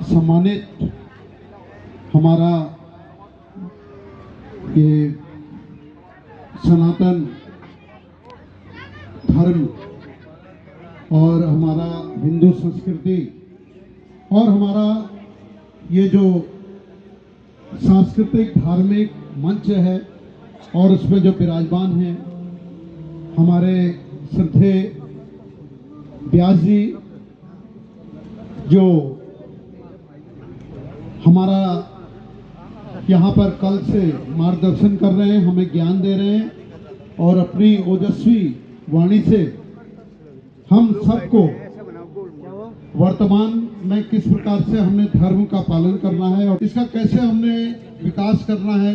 सम्मानित हमारा ये सनातन धर्म और हमारा हिंदू संस्कृति और हमारा ये जो सांस्कृतिक धार्मिक मंच है और उसमें जो विराजमान हैं हमारे श्रद्धेय व्यास जी, जो हमारा यहाँ पर कल से मार्गदर्शन कर रहे हैं, हमें ज्ञान दे रहे हैं और अपनी ओजस्वी वाणी से हम सबको वर्तमान में किस प्रकार से हमने धर्म का पालन करना है और इसका कैसे हमने विकास करना है,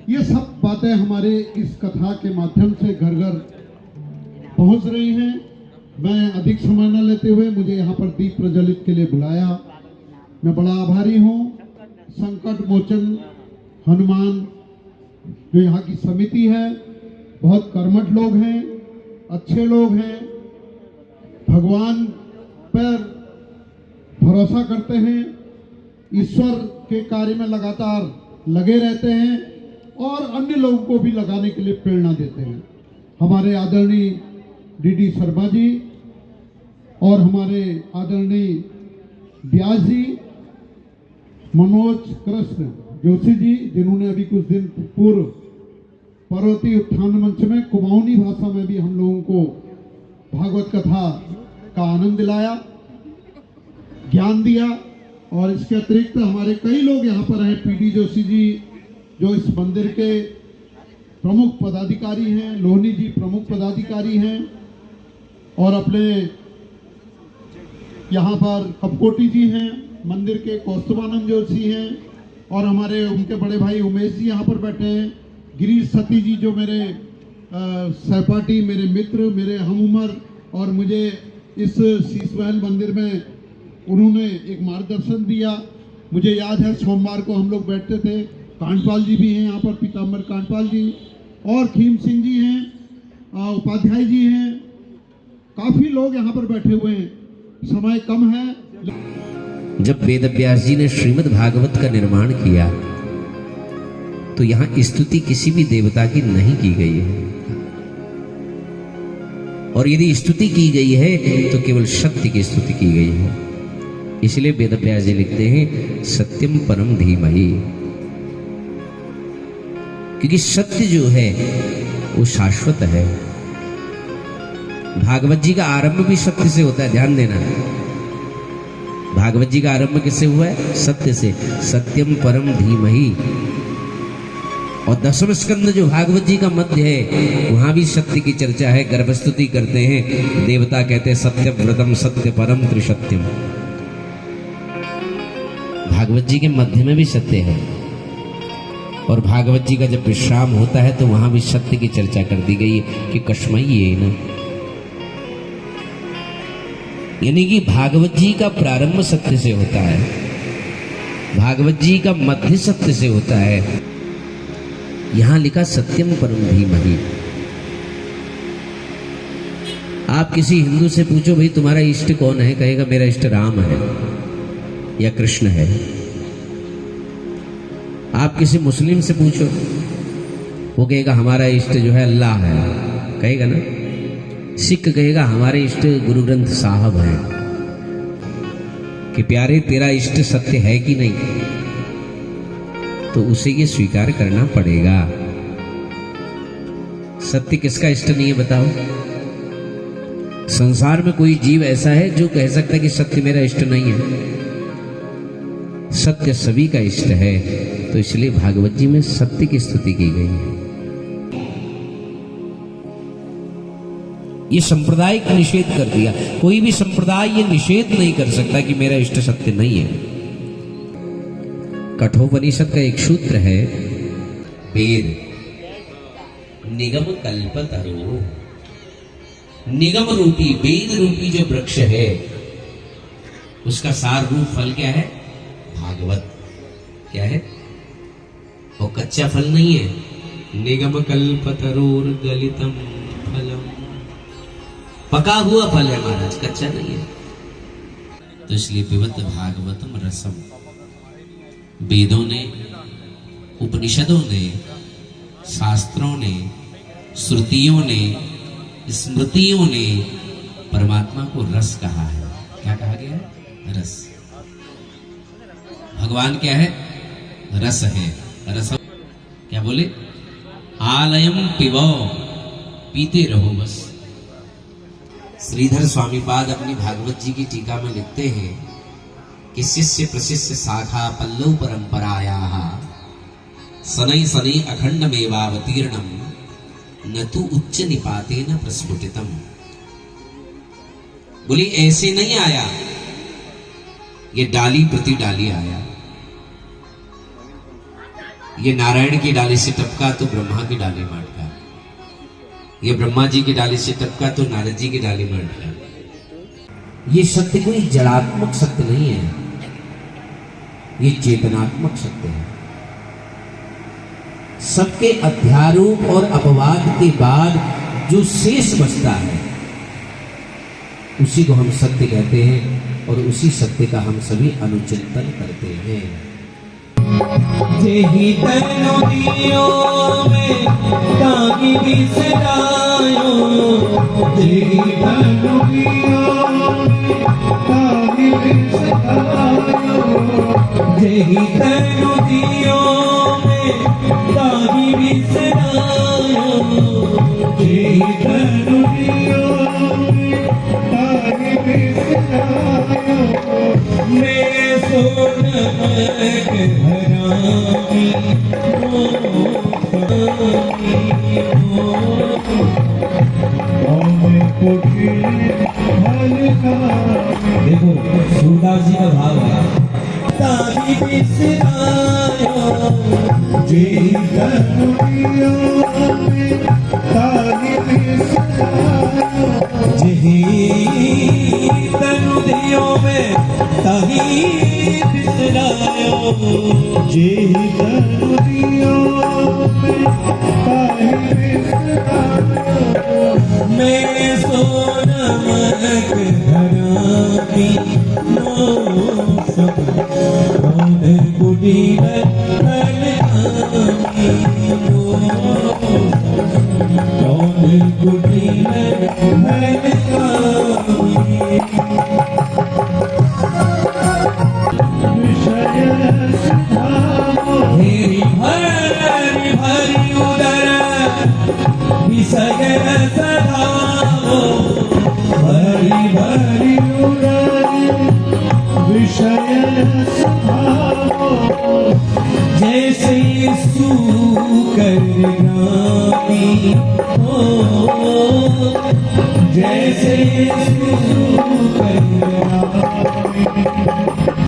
ये सब बातें हमारे इस कथा के माध्यम से घर घर पहुंच रही हैं। मैं अधिक समय न लेते हुए मुझे यहाँ पर दीप प्रज्वलित के लिए बुलाया, मैं बड़ा आभारी हूँ। संकट मोचन हनुमान जो यहाँ की समिति है, बहुत कर्मठ लोग हैं, अच्छे लोग हैं, भगवान पर भरोसा करते हैं, ईश्वर के कार्य में लगातार लगे रहते हैं और अन्य लोगों को भी लगाने के लिए प्रेरणा देते हैं। हमारे आदरणीय डीडी शर्मा जी और हमारे आदरणीय व्यास जी, मनोज कृष्ण जोशी जी, जिन्होंने अभी कुछ दिन पूर्व पर्वतीय उत्थान मंच में कुमाऊनी भाषा में भी हम लोगों को भागवत कथा का आनंद दिलाया, ज्ञान दिया। और इसके अतिरिक्त हमारे कई लोग यहाँ पर हैं, पीडी जोशी जी जो इस मंदिर के प्रमुख पदाधिकारी हैं, लोहनी जी प्रमुख पदाधिकारी हैं और अपने यहाँ पर कपकोटी जी हैं, मंदिर के कौस्तुभानंद जोशी हैं और हमारे उनके बड़े भाई उमेश जी यहाँ पर बैठे हैं, गिरीश सती जी जो मेरे सहपाठी, मेरे मित्र, मेरे हम उम्र और मुझे इस शीश महल मंदिर में उन्होंने एक मार्गदर्शन दिया। मुझे याद है सोमवार को हम लोग बैठते थे, कांडपाल जी भी हैं यहाँ पर, पीताम्बर कांडपाल जी और खीम सिंह जी हैं, उपाध्याय जी हैं, काफ़ी लोग यहाँ पर बैठे हुए हैं। समय कम है। जब वेद व्यास जी ने श्रीमद् भागवत का निर्माण किया तो यहाँ स्तुति किसी भी देवता की नहीं की गई है, और यदि स्तुति की गई है तो केवल सत्य की स्तुति की गई है। इसलिए वेद व्यास जी लिखते हैं सत्यम परम धीमहि, क्योंकि सत्य जो है वो शाश्वत है। भागवत जी का आरंभ भी सत्य से होता है, ध्यान देना। भागवत जी का आरंभ किससे हुआ है? सत्य से। सत्यम परम धीमहि। और दशम स्कंद जो भागवत जी का मध्य है वहां भी सत्य की चर्चा है, गर्भस्तुति करते हैं, देवता कहते हैं सत्य व्रतम सत्य परम त्रिसत्यम। भागवत जी के मध्य में भी सत्य है और भागवत जी का जब विश्राम होता है तो वहां भी सत्य की चर्चा कर दी गई है कि कस्मयेन, यानी कि भागवत जी का प्रारंभ सत्य से होता है, भागवत जी का मध्य सत्य से होता है। यहां लिखा सत्यम परम धीमहि। आप किसी हिंदू से पूछो भाई तुम्हारा इष्ट कौन है, कहेगा मेरा इष्ट राम है या कृष्ण है। आप किसी मुस्लिम से पूछो वो कहेगा हमारा इष्ट जो है अल्लाह है, कहेगा ना। सिख कहेगा हमारे इष्ट गुरु ग्रंथ साहब हैं। कि प्यारे तेरा इष्ट सत्य है कि नहीं, तो उसे ये स्वीकार करना पड़ेगा। सत्य किसका इष्ट नहीं है बताओ? संसार में कोई जीव ऐसा है जो कह सकता है कि सत्य मेरा इष्ट नहीं है? सत्य सभी का इष्ट है। तो इसलिए भागवत जी में सत्य की स्तुति की गई है। ये सांप्रदायिक निषेध कर दिया। कोई भी संप्रदाय ये निषेध नहीं कर सकता कि मेरा इष्ट सत्य नहीं है। कठोपनिषद का एक सूत्र है, वेद निगम कल्पतरो, निगम रूपी वेद रूपी जो वृक्ष है उसका सार रूप फल क्या है? भागवत। क्या है वो? कच्चा फल नहीं है। निगम कल्पतरोर गलितम फलम, पका हुआ फल है महाराज, कच्चा नहीं है। तो इसलिए पिबत भागवतम रसम। वेदों ने, उपनिषदों ने, शास्त्रों ने, श्रुतियों ने, स्मृतियों ने परमात्मा को रस कहा है। क्या कहा गया है? रस। भगवान क्या है? रस है। रस क्या बोले? आलयम पिबो, पीते रहो बस। श्रीधर स्वामी पाद अपनी भागवत जी की टीका में लिखते हैं कि शिष्य प्रशिष्य शाखा पल्लव परंपराया सनई सनई अखंड मेवावतीर्णम न तो उच्च निपाते न प्रस्फुटितम। बोली ऐसे नहीं आया, ये डाली प्रति डाली आया। ये नारायण की डाली से टपका तो ब्रह्मा की डाली में अटका, ये ब्रह्मा जी की डाली से टपका तो नारद जी की डाली में अटका। ये सत्य कोई जड़ात्मक सत्य नहीं है, ये चेतनात्मक सत्य है। सबके अध्यारोप और अपवाद के बाद जो शेष बचता है उसी को हम सत्य कहते हैं और उसी सत्य का हम सभी अनुचिंतन करते हैं। जेहि तनु दियो में ताकि बिसरायो, जेहि तनु दियो में ताकि बिसरायो, जेहि तनु दियो में ताकि बिसरायो, जेहि तनु दियो में ताकि बिसरायो। मैं सोनमक हरामी देखो सूरदास जी का भाव है। ताकि बिसरायो, जेहि तनु दियो में ताकि बिसरायो, जेहि तनु दियो में ताकि बिसरायो, जेहि तनु दियो में ताकि बिसरायो। मैं सोनमक हरामी मोसम कौन कुटी में हलकामी मोसम कौन कुटी में हलकामी। हेरी भरी भरी उदर विषय सधाओ, भरी भरी उदर विषय सधाओ। जैसे सूकर ग्रामी हो, जैसे सूकर ग्रामी।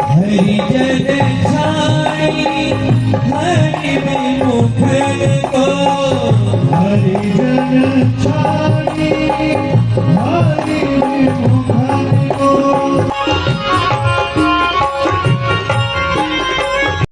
हरि जन छाई हरि में मुखर को